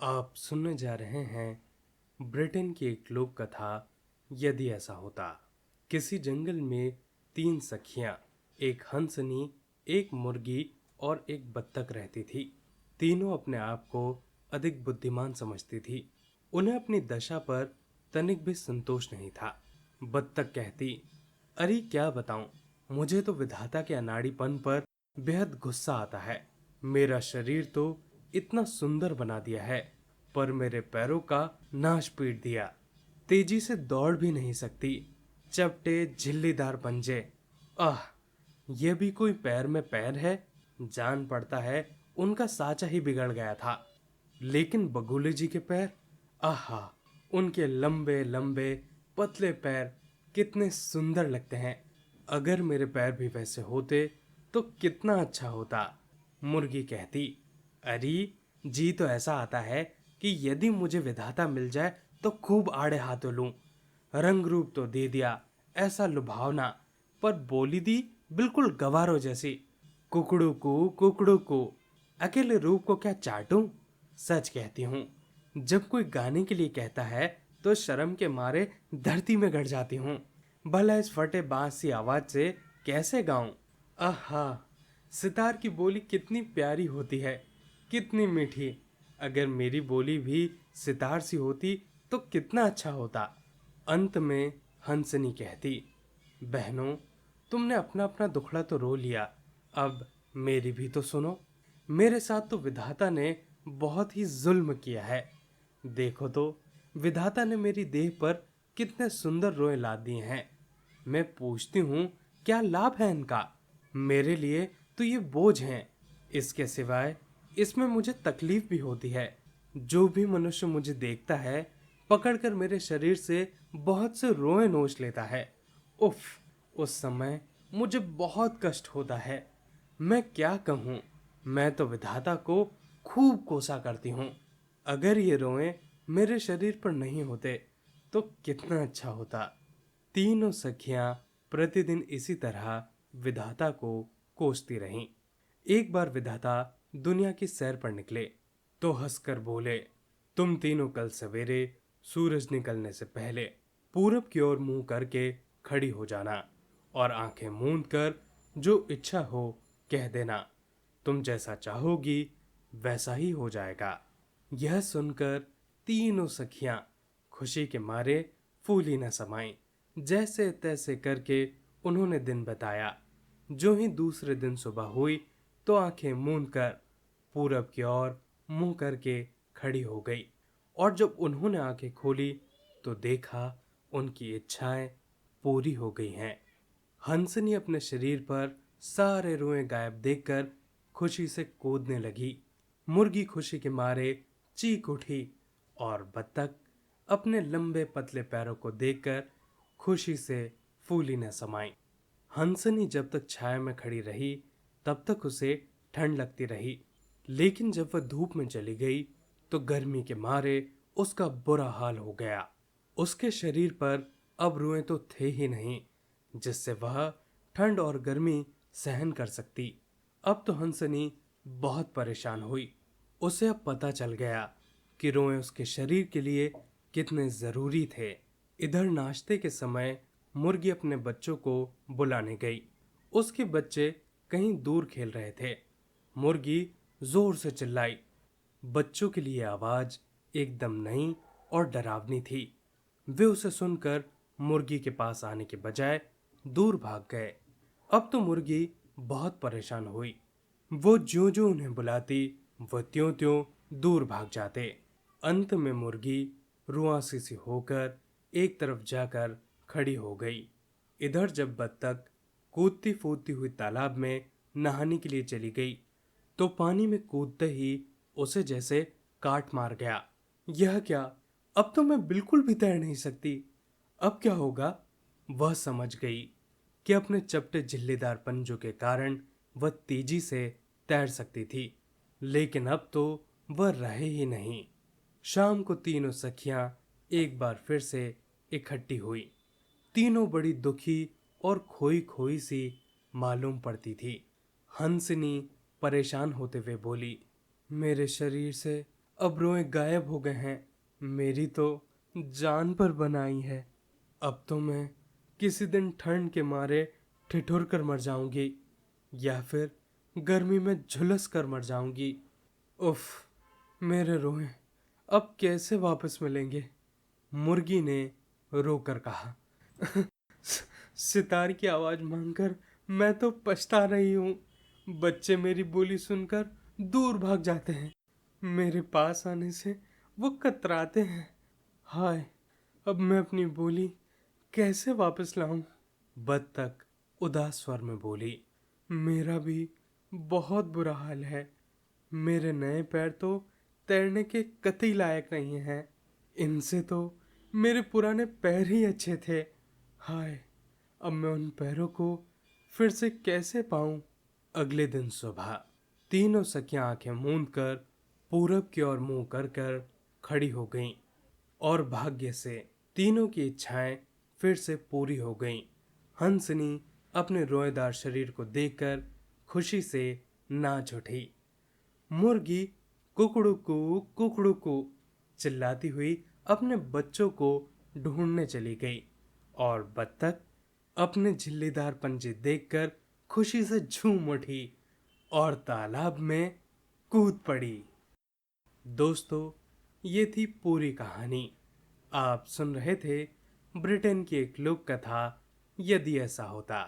आप सुनने जा रहे हैं ब्रिटेन की एक लोक कथा। यदि ऐसा होता। किसी जंगल में तीन सखियां, एक हंसनी, एक मुर्गी और एक बत्तख रहती थी। तीनों अपने आप को अधिक बुद्धिमान समझती थी। उन्हें अपनी दशा पर तनिक भी संतोष नहीं था। बत्तख कहती, अरे क्या बताऊं, मुझे तो विधाता के अनाड़ीपन पर बेहद गुस्सा आता है। मेरा शरीर तो इतना सुंदर बना दिया है, पर मेरे पैरों का नाश पीट दिया। तेजी से दौड़ भी नहीं सकती। चपटे झिल्लीदार पंजे। आह, यह भी कोई पैर में पैर है। जान पड़ता है उनका साचा ही बिगड़ गया था। लेकिन बगुले जी के पैर, आहा, उनके लंबे लंबे पतले पैर कितने सुंदर लगते हैं। अगर मेरे पैर भी वैसे होते तो कितना अच्छा होता। मुर्गी कहती, अरे, जी तो ऐसा आता है कि यदि मुझे विधाता मिल जाए तो खूब आड़े हाथों लूं। रंग रूप तो दे दिया ऐसा लुभावना, पर बोली दी बिल्कुल गवारों जैसी। कुकड़ू को अकेले रूप को क्या चाटूं। सच कहती हूँ, जब कोई गाने के लिए कहता है तो शर्म के मारे धरती में गड़ जाती हूँ। भला इस फटे बांस सी आवाज से कैसे गाऊं। आहा, सितार की बोली कितनी प्यारी होती है, कितनी मीठी। अगर मेरी बोली भी सितार सी होती तो कितना अच्छा होता। अंत में हंसनी कहती, बहनों, तुमने अपना अपना दुखड़ा तो रो लिया, अब मेरी भी तो सुनो। मेरे साथ तो विधाता ने बहुत ही जुल्म किया है। देखो तो, विधाता ने मेरी देह पर कितने सुंदर रोए लाद दिए हैं। मैं पूछती हूँ, क्या लाभ है इनका। मेरे लिए तो ये बोझ हैं। इसके सिवाय इसमें मुझे तकलीफ भी होती है। जो भी मनुष्य मुझे देखता है, पकड़कर मेरे शरीर से बहुत से रोए नोच लेता है। उफ, उस समय मुझे बहुत कष्ट होता है। मैं क्या कहूँ, मैं तो विधाता को खूब कोसा करती हूँ। अगर ये रोए मेरे शरीर पर नहीं होते तो कितना अच्छा होता। तीनों सखियां प्रतिदिन इसी तरह विधाता को कोसती रहीं। एक बार विधाता दुनिया की सैर पर निकले तो हंसकर बोले, तुम तीनों कल सवेरे सूरज निकलने से पहले पूरब की ओर मुंह करके खड़ी हो जाना और आंखें मूंद कर जो इच्छा हो कह देना। तुम जैसा चाहोगी वैसा ही हो जाएगा। यह सुनकर तीनों सखियां खुशी के मारे फूली न समाईं। जैसे तैसे करके उन्होंने दिन बताया। जो ही दूसरे दिन सुबह हुई तो आंखें मूंद कर पूरब की ओर मुंह करके खड़ी हो गई। और जब उन्होंने आंखें खोली तो देखा उनकी इच्छाएं पूरी हो गई हैं। हंसनी अपने शरीर पर सारे रोएं गायब देखकर खुशी से कूदने लगी। मुर्गी खुशी के मारे चीख उठी और बत्तख अपने लंबे पतले पैरों को देखकर खुशी से फूली न समाई। हंसनी जब तक छाया में खड़ी रही तब तक उसे ठंड लगती रही, लेकिन जब वह धूप में चली गई तो गर्मी के मारे उसका बुरा हाल हो गया। उसके शरीर पर अब रुएं तो थे ही नहीं, जिससे वह ठंड और गर्मी सहन कर सकती। अब तो हंसनी बहुत परेशान हुई। उसे अब पता चल गया कि रोएं उसके शरीर के लिए कितने जरूरी थे। इधर नाश्ते के समय मुर्गी अपने बच्चों को बुलाने गई। उसके बच्चे कहीं दूर खेल रहे थे। मुर्गी जोर से चिल्लाई। बच्चों के लिए आवाज एकदम नई और डरावनी थी। वे उसे सुनकर मुर्गी के पास आने के बजाय दूर भाग गए। अब तो मुर्गी बहुत परेशान हुई। वो ज्यों ज्यों उन्हें बुलाती वह त्यों त्यों दूर भाग जाते। अंत में मुर्गी रुआंसी सी होकर एक तरफ जाकर खड़ी हो गई। इधर जब बत्तख कूदती फूदती हुई तालाब में नहाने के लिए चली गई तो पानी में कूदते ही उसे जैसे काट मार गया। यह क्या, अब तो मैं बिल्कुल भी तैर नहीं सकती। अब क्या होगा। वह समझ गई कि अपने चपटे झिल्लीदार पंजों के कारण वह तेजी से तैर सकती थी, लेकिन अब तो वह रहे ही नहीं। शाम को तीनों सखियां एक बार फिर से इकट्ठी हुई। तीनों बड़ी दुखी और खोई खोई सी मालूम पड़ती थी। हंसनी परेशान होते हुए बोली, मेरे शरीर से अब रोए गायब हो गए हैं। मेरी तो जान पर बनाई है। अब तो मैं किसी दिन ठंड के मारे ठिठुर कर मर जाऊंगी या फिर गर्मी में झुलस कर मर जाऊंगी। उफ, मेरे रोए अब कैसे वापस मिलेंगे? मुर्गी ने रोकर कहा। सितार की आवाज मांगकर मैं तो पछता रही हूँ। बच्चे मेरी बोली सुनकर दूर भाग जाते हैं। मेरे पास आने से वो कतराते हैं। हाय, अब मैं अपनी बोली कैसे वापस लाऊं? बत्तख उदास स्वर में बोली, मेरा भी बहुत बुरा हाल है। मेरे नए पैर तो तैरने के कतई लायक नहीं हैं। इनसे तो मेरे पुराने पैर ही अच्छे थे। हाय, अब मैं उन पैरों को फिर से कैसे पाऊं? अगले दिन सुबह तीनों सखियां आंखें मूंद कर पूरब की ओर मुंह कर कर खड़ी हो गईं और भाग्य से तीनों की इच्छाएं फिर से पूरी हो गईं। हंसनी अपने रोएदार शरीर को देखकर खुशी से नाच उठी। मुर्गी कुकड़ू चिल्लाती हुई अपने बच्चों को ढूंढने चली गई और बत्तख अपने झिल्लीदार पंजे देखकर खुशी से झूम उठी और तालाब में कूद पड़ी। दोस्तों, ये थी पूरी कहानी। आप सुन रहे थे ब्रिटेन की एक लोक कथा, यदि ऐसा होता।